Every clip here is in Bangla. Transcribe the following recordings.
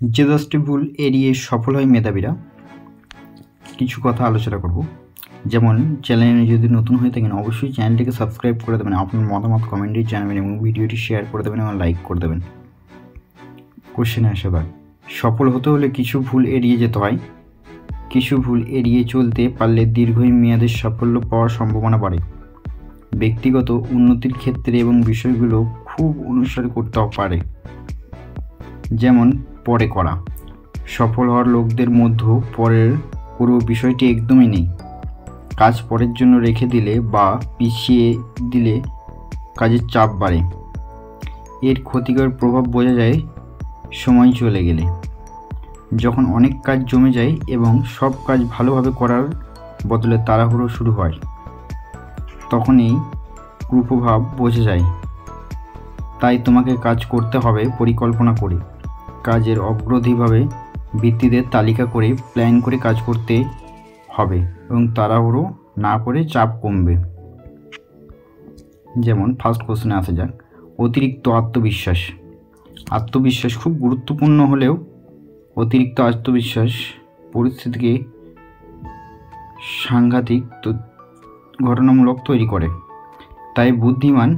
যে 10টি ভুল এড়িয়ে সফল হয় মেধাবীরা, কিছু কথা আলোচনা করব। যেমন, চ্যানেলে যদি নতুন হয়ে থাকেন অবশ্যই চ্যানেলটিকে সাবস্ক্রাইব করে দেবেন, আপনার মতামত কমেন্টে জানাবেন এবং ভিডিওটি শেয়ার করে দেবেন এবং লাইক করে দেবেন। কোশ্চেনে আসা যাক, সফল হতে হলে কিছু ভুল এড়িয়ে যেতে হয়। কিছু ভুল এড়িয়ে চলতে পারলে দীর্ঘমেয়াদী সাফল্য পাওয়ার সম্ভাবনা বাড়ে। ব্যক্তিগত উন্নতির ক্ষেত্রে এবং বিষয়গুলো খুব অনুসরণ করতে পারে। যেমন, পরে করা। সফল হওয়ার লোকদের মধ্যে পরের পুরো বিষয়টি একদমই নেই। কাজ পরের জন্য রেখে দিলে বা পিছিয়ে দিলে কাজের চাপ বাড়ে। এর ক্ষতিকর প্রভাব বোঝা যায় সময় চলে গেলে, যখন অনেক কাজ জমে যায় এবং সব কাজ ভালোভাবে করার বদলে তাড়াহুড়ো শুরু হয়, তখনই কুপ্রভাব বোঝা যায়। তাই তোমাকে কাজ করতে হবে পরিকল্পনা করে, কাজের অগ্রগতিভাবে ভিত্তিতে তালিকা করে প্ল্যান করে কাজ করতে হবে এবং তাড়াহুড়ো না করে চাপ কমবে। যেমন, ফার্স্ট কোশ্চেনে আসা যাক, অতিরিক্ত আত্মবিশ্বাস। আত্মবিশ্বাস খুব গুরুত্বপূর্ণ হলেও অতিরিক্ত আত্মবিশ্বাস পরিস্থিতিকে সাংঘাতিক ঘটনামূলক তৈরি করে। তাই বুদ্ধিমান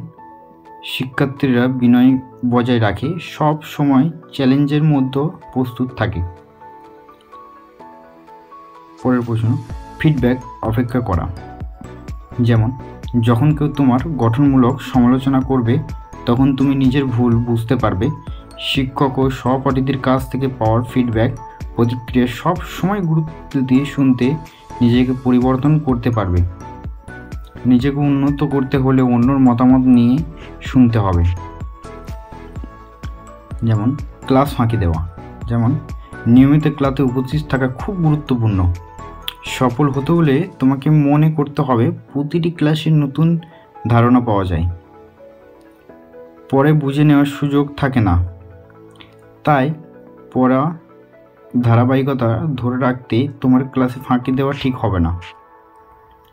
শিক্ষার্থীরা বিনয় বজায় রাখে, সব সময় চ্যালেঞ্জের মধ্যে প্রস্তুত থাকে। পরের প্রশ্ন, ফিডব্যাক অপেক্ষা করা। যেমন, যখন কেউ তোমার গঠনমূলক সমালোচনা করবে তখন তুমি নিজের ভুল বুঝতে পারবে। শিক্ষক ও সহপাঠীদের কাছ থেকে পাওয়ার ফিডব্যাক প্রতিক্রিয়া সব সময় গুরুত্ব দিয়ে শুনতে নিজেকে পরিবর্তন করতে পারবে। নিজেকে উন্নত করতে হলে অন্যর মতামত নিয়ে শুনতে হবে। যেমন, ক্লাস ফাঁকি দেওয়া। যেমন, নিয়মিত ক্লাসে উপস্থিত থাকা খুব গুরুত্বপূর্ণ। সফল হতে হলে তোমাকে মনে করতে হবে প্রতিটি ক্লাসে নতুন ধারণা পাওয়া যায়, পরে বুঝে নেওয়ার সুযোগ থাকে না। তাই পড়া ধারাবাহিকতা ধরে রাখতে তোমার ক্লাসে ফাঁকি দেওয়া ঠিক হবে না।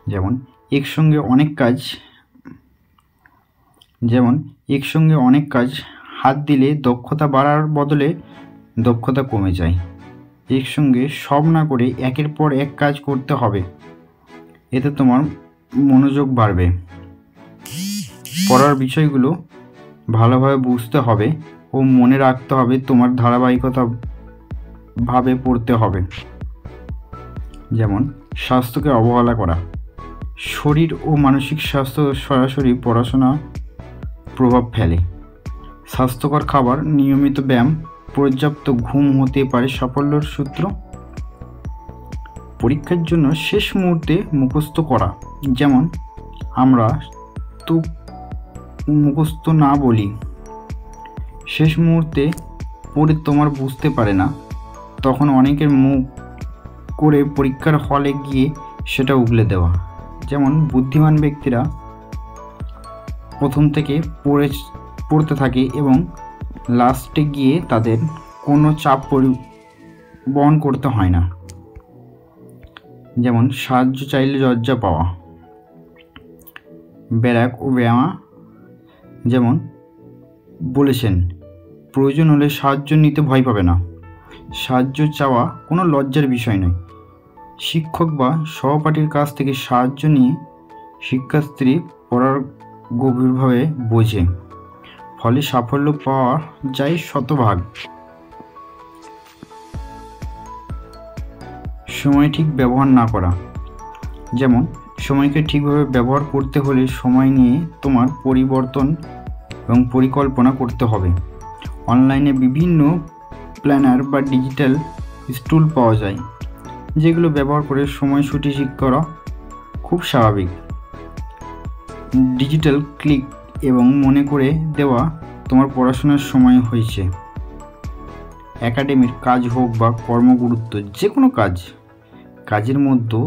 যেমন, একসঙ্গে অনেক কাজ হাত দিলে দক্ষতা বাড়ার বদলে দক্ষতা কমে যায়। একসঙ্গে সব না করে একের পর এক কাজ করতে হবে, এতে তোমার মনোযোগ বাড়বে। পড়ার বিষয়গুলো ভালোভাবে বুঝতে হবে ও মনে রাখতে হবে, তোমার ধারাবাহিকতা ভাবে পড়তে হবে। যেমন, স্বাস্থ্যকে অবহেলা করা। শরীর ও মানসিক স্বাস্থ্য সরাসরি পড়াশোনা প্রভাব ফেলে। স্বাস্থ্যকর খাবার, নিয়মিত ব্যায়াম, পর্যাপ্ত ঘুম হতে পারে সাফল্যের সূত্র। পরীক্ষার জন্য শেষ মুহূর্তে মুখস্থ করা। যেমন, আমরা তো মুখস্থ না বলি, শেষ মুহূর্তে পড়ে তোমার বুঝতে পারে না, তখন অনেকের মুখ করে পরীক্ষার হলে গিয়ে সেটা উগলে দেওয়া। যেমন, বুদ্ধিমান ব্যক্তিরা প্রথম থেকে পড়তে থাকে এবং লাস্টে গিয়ে তাদের কোনো চাপ বহন করতে হয় না। যেমন, সাহায্য চাইলে লজ্জা পাওয়া। ব্যারাক ওবামা যেমন বলেছেন, প্রয়োজন হলে সাহায্য নিতে ভয় পাবে না। সাহায্য চাওয়া কোনো লজ্জার বিষয় নয়। শিক্ষক বা সহপাঠীর কাছ থেকে সাহায্য নিয়ে শিক্ষার্থী পড়ার গভীরভাবে বোঝে, ফলে সাফল্য পাওয়া যায় শতভাগ। সময় ঠিক ব্যবহার না করা। যেমন, সময়কে ঠিকভাবে ব্যবহার করতে হলে সময় নিয়ে তোমার পরিবর্তন এবং পরিকল্পনা করতে হবে। অনলাইনে বিভিন্ন প্ল্যানার বা ডিজিটাল টুল পাওয়া যায়, যেগুলো ব্যবহার করে সময়সূচি ঠিক করা খুব স্বাভাবিক। ডিজিটাল ক্লিক এবং মনে করে দেওয়া তোমার পড়াশোনার সময় হয়েছে। একাডেমির কাজ হোক বা কর্মগুরুত্ব, যে কোনো কাজের মধ্যে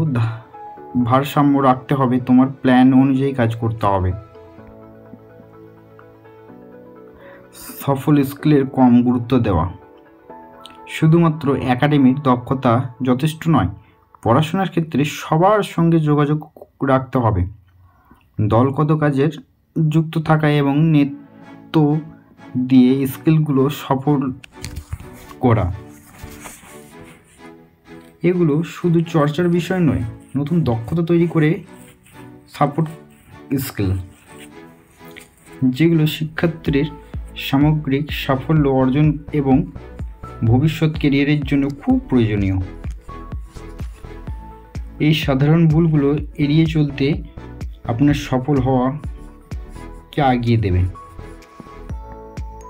ভারসাম্য রাখতে হবে, তোমার প্ল্যান অনুযায়ী কাজ করতে হবে। সফল স্কিলের কম গুরুত্ব দেওয়া। শুধুমাত্র একাডেমির দক্ষতা যথেষ্ট নয়, পড়াশোনার ক্ষেত্রে সবার সঙ্গে যোগাযোগ রাখতে হবে। দলগত কাজের যুক্ত থাকা এবং নেতৃত্ব দিয়ে স্কিলগুলো সফল করা। এগুলো শুধু চর্চার বিষয় নয়, নতুন দক্ষতা তৈরি করে সাপোর্ট স্কিল, যেগুলো শিক্ষার্থীর সামগ্রিক সাফল্য অর্জন এবং ভবিষ্যৎ ক্যারিয়ারের জন্য খুব প্রয়োজনীয়। এই সাধারণ ভুলগুলো এড়িয়ে চলতে আপনার সফল হওয়াকে এগিয়ে দেবে।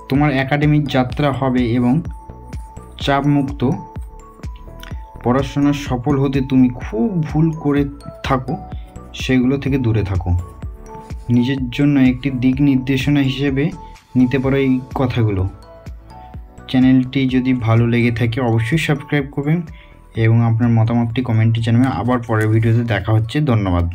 তোমার একাডেমিক যাত্রা হবে এবং চাপমুক্ত। পড়াশোনার সফল হতে তুমি খুব ভুল করে থাকো, সেগুলো থেকে দূরে থাকো। নিজের জন্য একটি দিক নির্দেশনা হিসেবে নিতে পারো এই কথাগুলো। চ্যানেলটি যদি ভালো লেগে থাকে অবশ্যই সাবস্ক্রাইব করবেন এবং আপনার মতামতটি কমেন্টে জানাবেন। আবার পরের ভিডিওতে দেখা হচ্ছে। ধন্যবাদ।